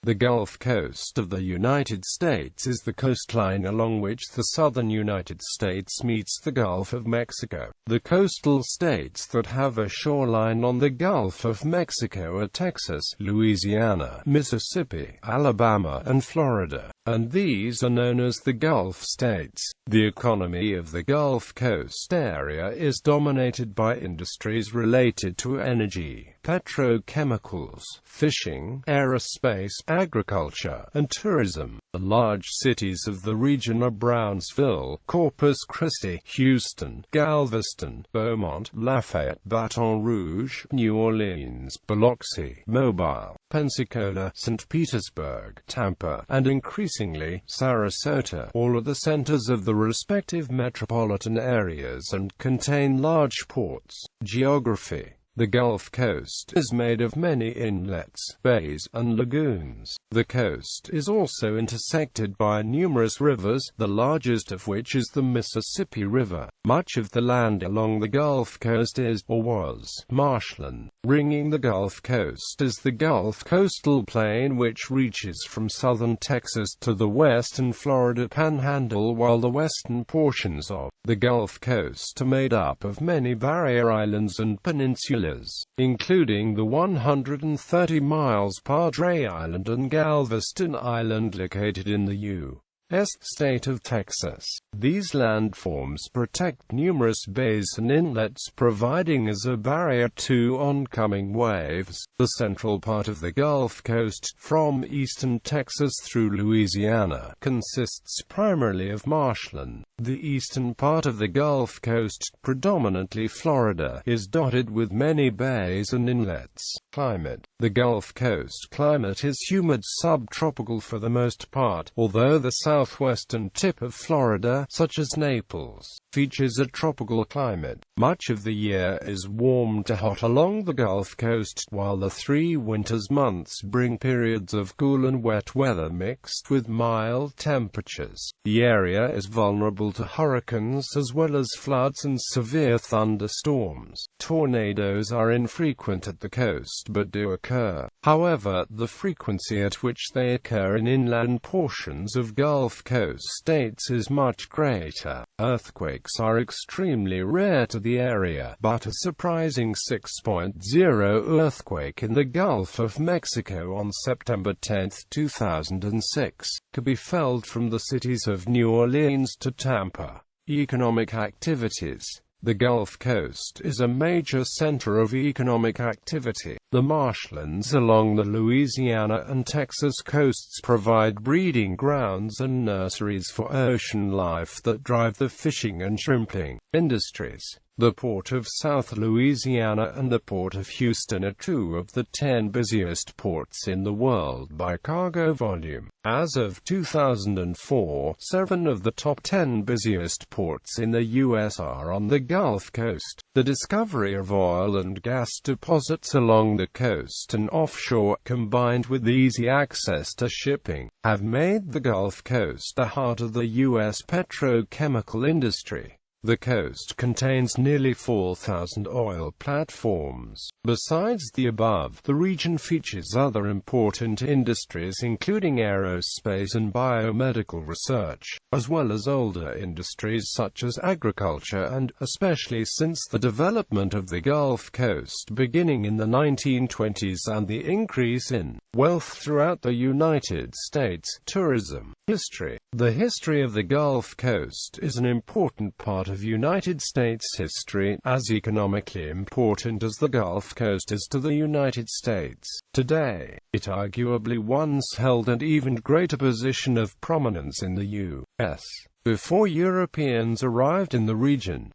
The Gulf Coast of the United States is the coastline along which the southern United States meets the Gulf of Mexico. The coastal states that have a shoreline on the Gulf of Mexico are Texas, Louisiana, Mississippi, Alabama, and Florida, and these are known as the Gulf States. The economy of the Gulf Coast area is dominated by industries related to energy, petrochemicals, fishing, aerospace, agriculture, and tourism. The large cities of the region are Brownsville, Corpus Christi, Houston, Galveston, Beaumont, Lafayette, Baton Rouge, New Orleans, Biloxi, Mobile, Pensacola, St. Petersburg, Tampa, and increasingly, Sarasota. All are the centers of the respective metropolitan areas and contain large ports. Geography. The Gulf Coast is made of many inlets, bays, and lagoons. The coast is also intersected by numerous rivers, the largest of which is the Mississippi River. Much of the land along the Gulf Coast is, or was, marshland. Ringing the Gulf Coast is the Gulf Coastal Plain, which reaches from southern Texas to the western Florida Panhandle, while the western portions of the Gulf Coast are made up of many barrier islands and peninsulas, including the 130 miles Padre Island and Galveston Island located in the U.S. state of Texas. These landforms protect numerous bays and inlets, providing as a barrier to oncoming waves. The central part of the Gulf Coast, from eastern Texas through Louisiana, consists primarily of marshland. The eastern part of the Gulf Coast, predominantly Florida, is dotted with many bays and inlets. Climate. The Gulf Coast climate is humid subtropical for the most part, although the southwestern tip of Florida, such as Naples, features a tropical climate. Much of the year is warm to hot along the Gulf Coast, while the 3 winters months bring periods of cool and wet weather mixed with mild temperatures. The area is vulnerable to hurricanes as well as floods and severe thunderstorms. Tornadoes are infrequent at the coast but do occur. However, the frequency at which they occur in inland portions of Gulf Coast states is much greater. Earthquakes are extremely rare to the area, but a surprising 6.0 earthquake in the Gulf of Mexico on September 10, 2006, could be felt from the cities of New Orleans to Tampa. Economic activities. The Gulf Coast is a major center of economic activity. The marshlands along the Louisiana and Texas coasts provide breeding grounds and nurseries for ocean life that drive the fishing and shrimping industries. The Port of South Louisiana and the Port of Houston are 2 of the 10 busiest ports in the world by cargo volume. As of 2004, 7 of the top 10 busiest ports in the U.S. are on the Gulf Coast. The discovery of oil and gas deposits along the coast and offshore, combined with easy access to shipping, have made the Gulf Coast the heart of the U.S. petrochemical industry. The coast contains nearly 4,000 oil platforms. Besides the above, the region features other important industries including aerospace and biomedical research, as well as older industries such as agriculture and, especially since the development of the Gulf Coast beginning in the 1920s and the increase in wealth throughout the United States, tourism. History. The history of the Gulf Coast is an important part of United States history, as economically important as the Gulf Coast is to the United States. Today, it arguably once held an even greater position of prominence in the U.S. Before Europeans arrived in the region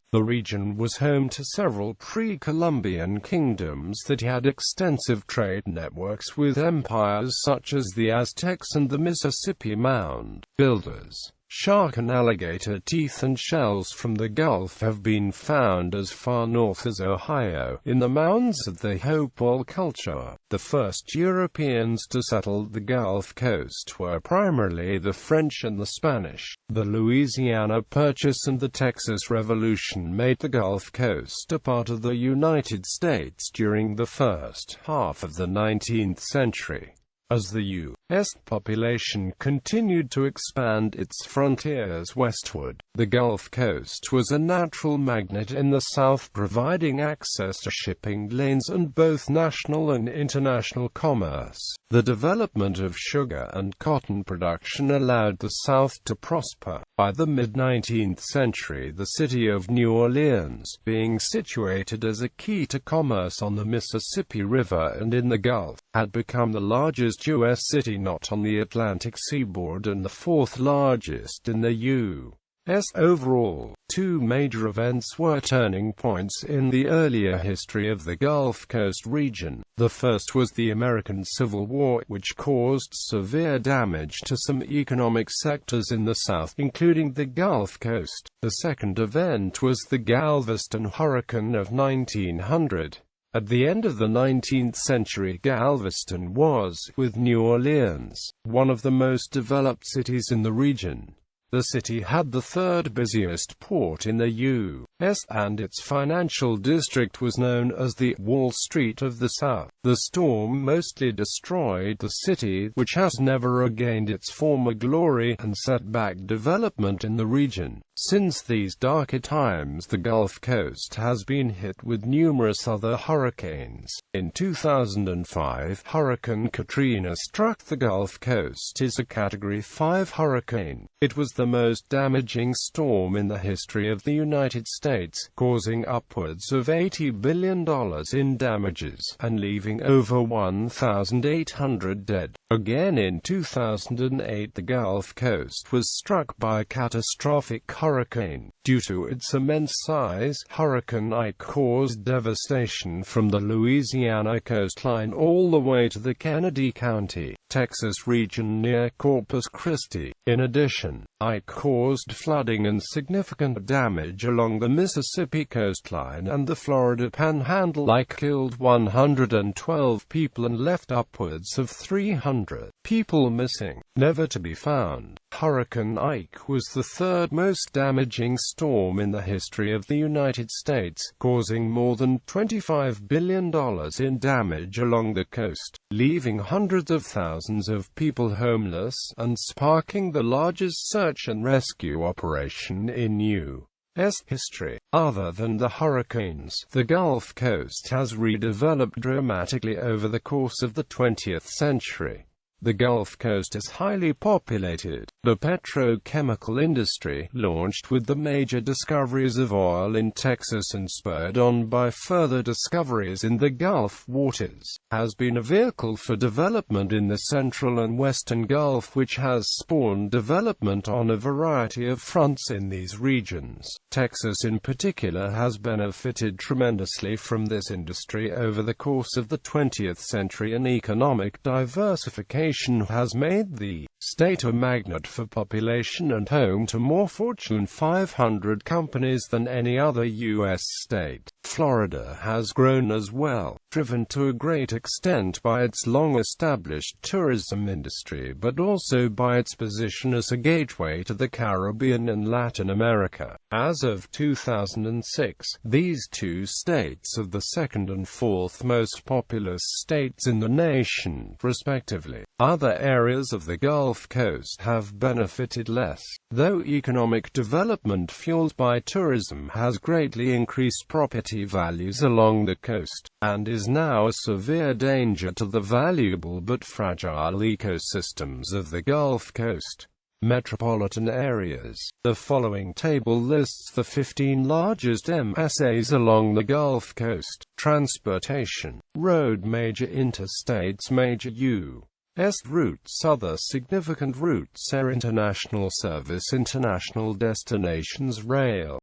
was home to several pre-Columbian kingdoms that had extensive trade networks with empires such as the Aztecs and the Mississippi Mound Builders. Shark and alligator teeth and shells from the Gulf have been found as far north as Ohio, in the mounds of the Hopewell culture. The first Europeans to settle the Gulf Coast were primarily the French and the Spanish. The Louisiana Purchase and the Texas Revolution made the Gulf Coast a part of the United States during the first half of the 19th century. As the U.S. population continued to expand its frontiers westward, the Gulf Coast was a natural magnet in the South, providing access to shipping lanes and both national and international commerce. The development of sugar and cotton production allowed the South to prosper. By the mid-19th century, the city of New Orleans, being situated as a key to commerce on the Mississippi River and in the Gulf, had become the largest U.S. city not on the Atlantic seaboard and the fourth largest in the U.S. overall. Two major events were turning points in the earlier history of the Gulf Coast region. The first was the American Civil War, which caused severe damage to some economic sectors in the South, including the Gulf Coast. The second event was the Galveston Hurricane of 1900. At the end of the 19th century, Galveston was, with New Orleans, one of the most developed cities in the region. The city had the third busiest port in the U.S., and its financial district was known as the Wall Street of the South. The storm mostly destroyed the city, which has never regained its former glory, and set back development in the region. Since these darker times, the Gulf Coast has been hit with numerous other hurricanes. In 2005, Hurricane Katrina struck the Gulf Coast as a Category 5 hurricane. It was the most damaging storm in the history of the United States, causing upwards of $80 billion in damages, and leaving over 1,800 dead. Again in 2008, the Gulf Coast was struck by a catastrophic hurricane. Due to its immense size, Hurricane Ike caused devastation from the Louisiana coastline all the way to the Kennedy County, Texas region near Corpus Christi. In addition, Ike caused flooding and significant damage along the Mississippi coastline and the Florida Panhandle. Ike killed 112 people and left upwards of 300 people missing, never to be found. Hurricane Ike was the third most damaging storm in the history of the United States, causing more than $25 billion in damage along the coast, leaving hundreds of thousands of people homeless, and sparking the largest search and rescue operation in U.S. history. Other than the hurricanes, the Gulf Coast has redeveloped dramatically over the course of the 20th century. The Gulf Coast is highly populated. The petrochemical industry, launched with the major discoveries of oil in Texas and spurred on by further discoveries in the Gulf waters, has been a vehicle for development in the central and western Gulf, which has spawned development on a variety of fronts in these regions. Texas in particular has benefited tremendously from this industry over the course of the 20th century, and economic diversification has made the state a magnet for population and home to more Fortune 500 companies than any other U.S. state. Florida has grown as well, driven to a great extent by its long-established tourism industry, but also by its position as a gateway to the Caribbean and Latin America. As of 2006, these two states are the second and fourth most populous states in the nation, respectively. Other areas of the Gulf Coast have benefited less, though economic development fueled by tourism has greatly increased property values along the coast, and is now a severe danger to the valuable but fragile ecosystems of the Gulf Coast. Metropolitan areas. The following table lists the 15 largest MSAs along the Gulf Coast. Transportation. Road. Major interstates. Major U.S. routes. Other significant routes. Air international service. International destinations. Rail.